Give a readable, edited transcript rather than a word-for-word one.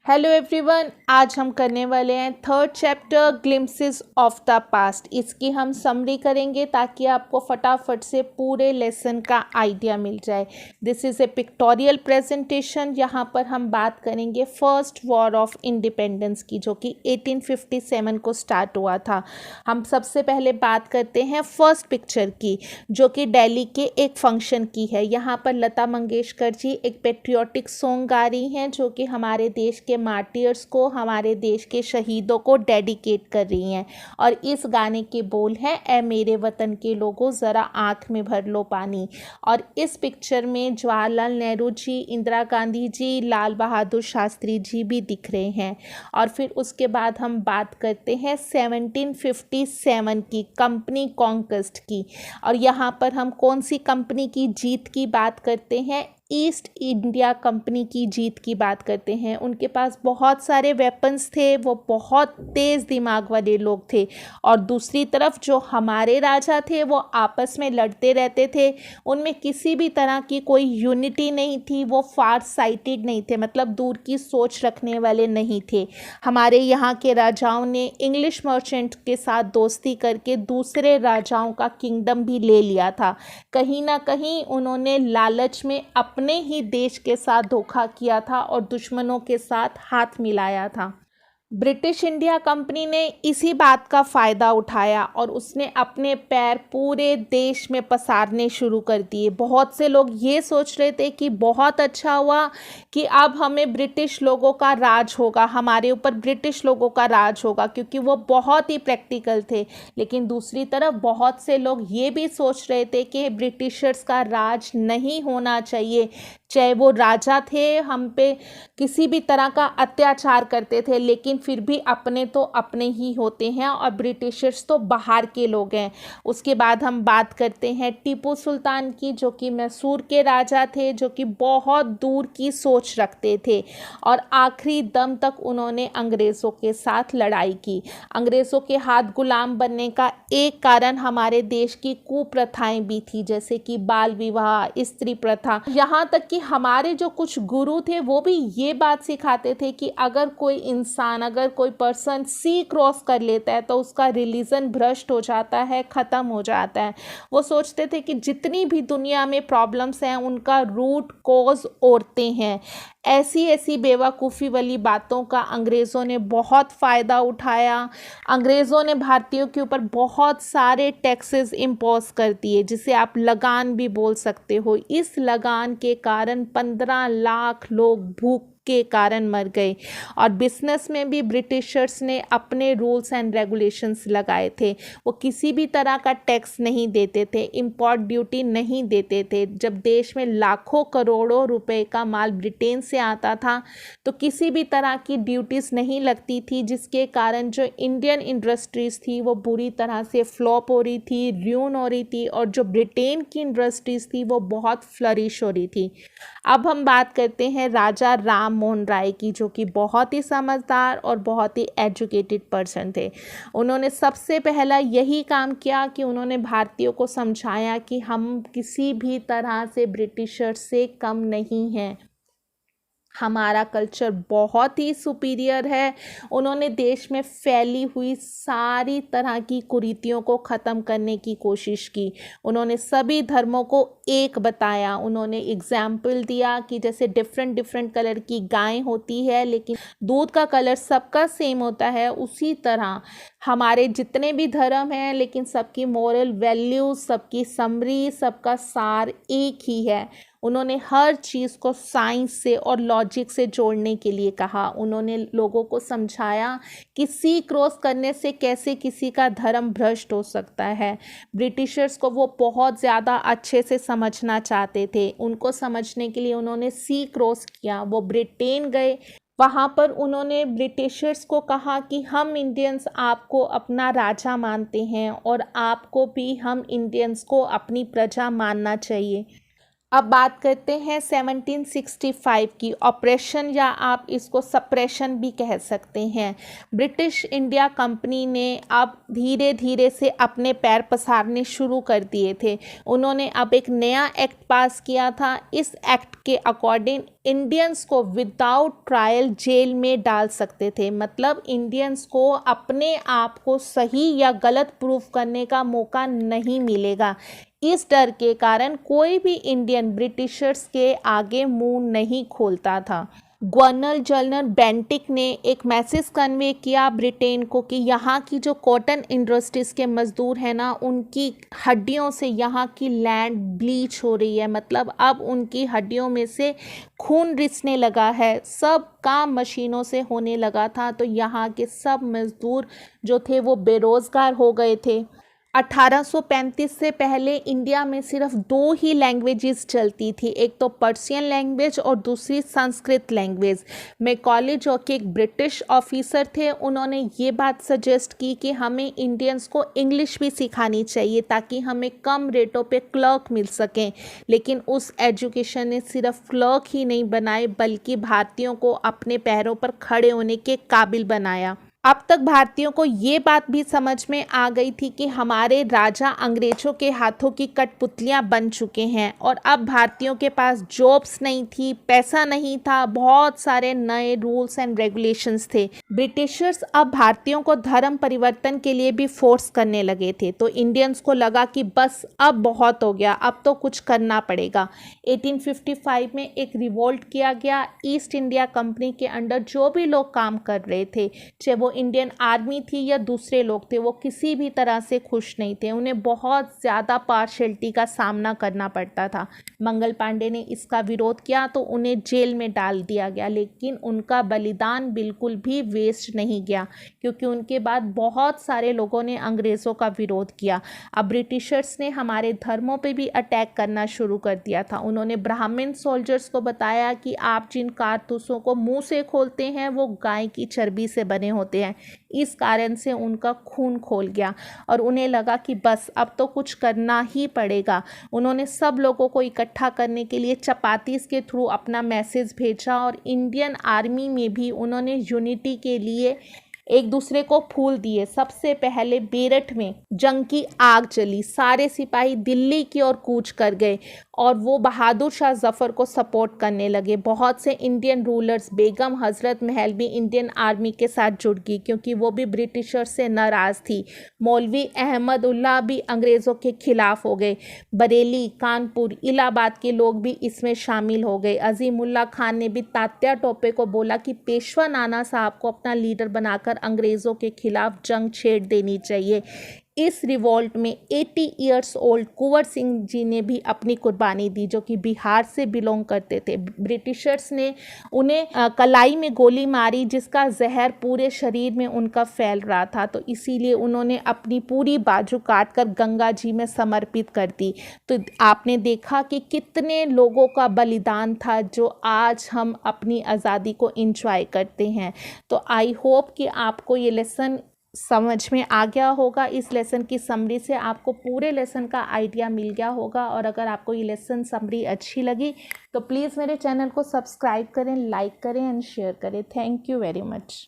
Hello everyone, आज हम करने वाले हैं third chapter glimpses of the past. इसकी हम समरी करेंगे ताकि आपको फटाफट से पूरे लेसन का आइडिया मिल जाए। This is a pictorial presentation. यहाँ पर हम बात करेंगे फर्स्ट वॉर ऑफ इंडिपेंडेंस की, जो कि 1857 को स्टार्ट हुआ था। हम सबसे पहले बात करते हैं फर्स्ट पिक्चर की, जो कि दिल्ली के एक फंक्शन की है। यहाँ पर लता मंगेशकर जी एक पेट्रियोटिक सॉन्ग गा रही हैं, जो कि हमारे देश के मार्टियर्स को, हमारे देश के शहीदों को डेडिकेट कर रही हैं। और इस गाने के बोल हैं, ए मेरे वतन के लोगों ज़रा आँख में भर लो पानी। और इस पिक्चर में जवाहरलाल नेहरू जी, इंदिरा गांधी जी, लाल बहादुर शास्त्री जी भी दिख रहे हैं। और फिर उसके बाद हम बात करते हैं 1757 की, कंपनी कॉन्क्वेस्ट की। और यहाँ पर हम कौन सी कंपनी की जीत की बात करते हैं? ईस्ट इंडिया कंपनी की जीत की बात करते हैं। उनके पास बहुत सारे वेपन्स थे, वो बहुत तेज़ दिमाग वाले लोग थे। और दूसरी तरफ जो हमारे राजा थे वो आपस में लड़ते रहते थे, उनमें किसी भी तरह की कोई यूनिटी नहीं थी। वो फार साइटेड नहीं थे, मतलब दूर की सोच रखने वाले नहीं थे। हमारे यहाँ के राजाओं ने इंग्लिश मर्चेंट के साथ दोस्ती करके दूसरे राजाओं का किंगडम भी ले लिया था। कहीं ना कहीं उन्होंने लालच में अपने ही देश के साथ धोखा किया था और दुश्मनों के साथ हाथ मिलाया था। ब्रिटिश इंडिया कंपनी ने इसी बात का फ़ायदा उठाया और उसने अपने पैर पूरे देश में पसारने शुरू कर दिए। बहुत से लोग ये सोच रहे थे कि बहुत अच्छा हुआ कि अब हमें ब्रिटिश लोगों का राज होगा, हमारे ऊपर ब्रिटिश लोगों का राज होगा, क्योंकि वो बहुत ही प्रैक्टिकल थे। लेकिन दूसरी तरफ बहुत से लोग ये भी सोच रहे थे कि ब्रिटिशर्स का राज नहीं होना चाहिए, चाहे वो राजा थे, हम पे किसी भी तरह का अत्याचार करते थे, लेकिन फिर भी अपने तो अपने ही होते हैं और ब्रिटिशर्स तो बाहर के लोग हैं। उसके बाद हम बात करते हैं टीपू सुल्तान की, जो कि मैसूर के राजा थे, जो कि बहुत दूर की सोच रखते थे और आखिरी दम तक उन्होंने अंग्रेज़ों के साथ लड़ाई की। अंग्रेज़ों के हाथ गुलाम बनने का एक कारण हमारे देश की कुप्रथाएं भी थी, जैसे कि बाल विवाह, स्त्री प्रथा। यहाँ तक कि हमारे जो कुछ गुरु थे वो भी ये बात सिखाते थे कि अगर कोई इंसान, अगर कोई पर्सन सी क्रॉस कर लेता है तो उसका रिलीजन भ्रष्ट हो जाता है, ख़त्म हो जाता है। वो सोचते थे कि जितनी भी दुनिया में प्रॉब्लम्स हैं उनका रूट कॉज औरतें हैं। ऐसी ऐसी बेवकूफ़ी वाली बातों का अंग्रेज़ों ने बहुत फ़ायदा उठाया। अंग्रेज़ों ने भारतीयों के ऊपर बहुत सारे टैक्सेस इम्पोज कर दिए, जिसे आप लगान भी बोल सकते हो। इस लगान के कारण 15 लाख लोग भूख के कारण मर गए। और बिजनेस में भी ब्रिटिशर्स ने अपने रूल्स एंड रेगुलेशंस लगाए थे। वो किसी भी तरह का टैक्स नहीं देते थे, इंपोर्ट ड्यूटी नहीं देते थे। जब देश में लाखों करोड़ों रुपए का माल ब्रिटेन से आता था तो किसी भी तरह की ड्यूटीज़ नहीं लगती थी, जिसके कारण जो इंडियन इंडस्ट्रीज़ थी वो बुरी तरह से फ्लॉप हो रही थी, र्यून हो रही थी, और जो ब्रिटेन की इंडस्ट्रीज़ थी वो बहुत फ्लरिश हो रही थी। अब हम बात करते हैं राजा राम मोहन राय की, जो कि बहुत ही समझदार और बहुत ही एजुकेटेड पर्सन थे। उन्होंने सबसे पहला यही काम किया कि उन्होंने भारतीयों को समझाया कि हम किसी भी तरह से ब्रिटिशर से कम नहीं हैं, हमारा कल्चर बहुत ही सुपीरियर है। उन्होंने देश में फैली हुई सारी तरह की कुरीतियों को ख़त्म करने की कोशिश की। उन्होंने सभी धर्मों को एक बताया। उन्होंने एग्जाम्पल दिया कि जैसे डिफरेंट डिफरेंट कलर की गायें होती है, लेकिन दूध का कलर सबका सेम होता है, उसी तरह हमारे जितने भी धर्म हैं, लेकिन सबकी मोरल वैल्यूज, सबकी समरी, सबका सार एक ही है। उन्होंने हर चीज़ को साइंस से और लॉजिक से जोड़ने के लिए कहा। उन्होंने लोगों को समझाया कि सी क्रॉस करने से कैसे किसी का धर्म भ्रष्ट हो सकता है। ब्रिटिशर्स को वो बहुत ज़्यादा अच्छे से समझना चाहते थे। उनको समझने के लिए उन्होंने सी क्रॉस किया। वो ब्रिटेन गए, वहाँ पर उन्होंने ब्रिटिशर्स को कहा कि हम इंडियंस आपको अपना राजा मानते हैं और आपको भी हम इंडियंस को अपनी प्रजा मानना चाहिए। अब बात करते हैं 1765 की। ऑपरेशन या आप इसको सप्रेशन भी कह सकते हैं। ब्रिटिश इंडिया कंपनी ने अब धीरे धीरे से अपने पैर पसारने शुरू कर दिए थे। उन्होंने अब एक नया एक्ट पास किया था। इस एक्ट के अकॉर्डिंग इंडियंस को विदाउट ट्रायल जेल में डाल सकते थे। मतलब इंडियंस को अपने आप को सही या गलत प्रूफ करने का मौका नहीं मिलेगा। इस डर के कारण कोई भी इंडियन ब्रिटिशर्स के आगे मुंह नहीं खोलता था। गवर्नर जनरल बेंटिक ने एक मैसेज कन्वे किया ब्रिटेन को कि यहाँ की जो कॉटन इंडस्ट्रीज़ के मज़दूर हैं ना, उनकी हड्डियों से यहाँ की लैंड ब्लीच हो रही है। मतलब अब उनकी हड्डियों में से खून रिसने लगा है। सब काम मशीनों से होने लगा था। तो यहाँ के सब मज़दूर जो थे वो बेरोज़गार हो गए थे। 1835 से पहले इंडिया में सिर्फ 2 ही लैंग्वेजेस चलती थी, एक तो पर्शियन लैंग्वेज और दूसरी संस्कृत लैंग्वेज। मैकॉले जो कि एक ब्रिटिश ऑफिसर थे, उन्होंने ये बात सजेस्ट की कि हमें इंडियंस को इंग्लिश भी सिखानी चाहिए ताकि हमें कम रेटों पे क्लर्क मिल सकें। लेकिन उस एजुकेशन ने सिर्फ क्लर्क ही नहीं बनाए बल्कि भारतीयों को अपने पैरों पर खड़े होने के काबिल बनाया। अब तक भारतीयों को ये बात भी समझ में आ गई थी कि हमारे राजा अंग्रेजों के हाथों की कठपुतलियां बन चुके हैं और अब भारतीयों के पास जॉब्स नहीं थी, पैसा नहीं था, बहुत सारे नए रूल्स एंड रेगुलेशंस थे। ब्रिटिशर्स अब भारतीयों को धर्म परिवर्तन के लिए भी फोर्स करने लगे थे। तो इंडियंस को लगा कि बस अब बहुत हो गया, अब तो कुछ करना पड़ेगा। 1855 में एक रिवोल्ट किया गया। ईस्ट इंडिया कंपनी के अंडर जो भी लोग काम कर रहे थे, चाहे वो इंडियन आर्मी थी या दूसरे लोग थे, वो किसी भी तरह से खुश नहीं थे। उन्हें बहुत ज़्यादा पार्शियलिटी का सामना करना पड़ता था। मंगल पांडे ने इसका विरोध किया तो उन्हें जेल में डाल दिया गया। लेकिन उनका बलिदान बिल्कुल भी वेस्ट नहीं गया, क्योंकि उनके बाद बहुत सारे लोगों ने अंग्रेज़ों का विरोध किया। अब ब्रिटिशर्स ने हमारे धर्मों पे भी अटैक करना शुरू कर दिया था। उन्होंने ब्राह्मण सोल्जर्स को बताया कि आप जिन कारतूसों को मुंह से खोलते हैं वो गाय की चर्बी से बने होते हैं। इस कारण से उनका खून खोल गया और उन्हें लगा कि बस अब तो कुछ करना ही पड़ेगा। उन्होंने सब लोगों को इकट्ठा करने के लिए चपातीस के थ्रू अपना मैसेज भेजा और इंडियन आर्मी में भी उन्होंने यूनिटी के लिए एक दूसरे को फूल दिए। सबसे पहले बेरठ में जंग की आग चली, सारे सिपाही दिल्ली की ओर कूच कर गए और वो बहादुर शाह जफ़र को सपोर्ट करने लगे। बहुत से इंडियन रूलर्स, बेगम हज़रत महल भी इंडियन आर्मी के साथ जुड़ गई क्योंकि वो भी ब्रिटिशर से नाराज़ थी। मौलवी अहमद उल्लाह भी अंग्रेज़ों के खिलाफ हो गए। बरेली, कानपुर, इलाहाबाद के लोग भी इसमें शामिल हो गए। अजीमुल्ला खान ने भी तात्या टोपे को बोला कि पेशवा नाना साहब को अपना लीडर बनाकर अंग्रेज़ों के खिलाफ जंग छेड़ देनी चाहिए। इस रिवॉल्ट में 80 इयर्स ओल्ड कुंवर सिंह जी ने भी अपनी कुर्बानी दी, जो कि बिहार से बिलोंग करते थे। ब्रिटिशर्स ने उन्हें कलाई में गोली मारी जिसका जहर पूरे शरीर में उनका फैल रहा था। तो इसीलिए उन्होंने अपनी पूरी बाजू काट कर गंगा जी में समर्पित कर दी। तो आपने देखा कि कितने लोगों का बलिदान था जो आज हम अपनी आज़ादी को एंजॉय करते हैं। तो आई होप कि आपको ये लेसन समझ में आ गया होगा। इस लेसन की समरी से आपको पूरे लेसन का आइडिया मिल गया होगा। और अगर आपको ये लेसन समरी अच्छी लगी तो प्लीज़ मेरे चैनल को सब्सक्राइब करें, लाइक करें एंड शेयर करें। Thank you very much.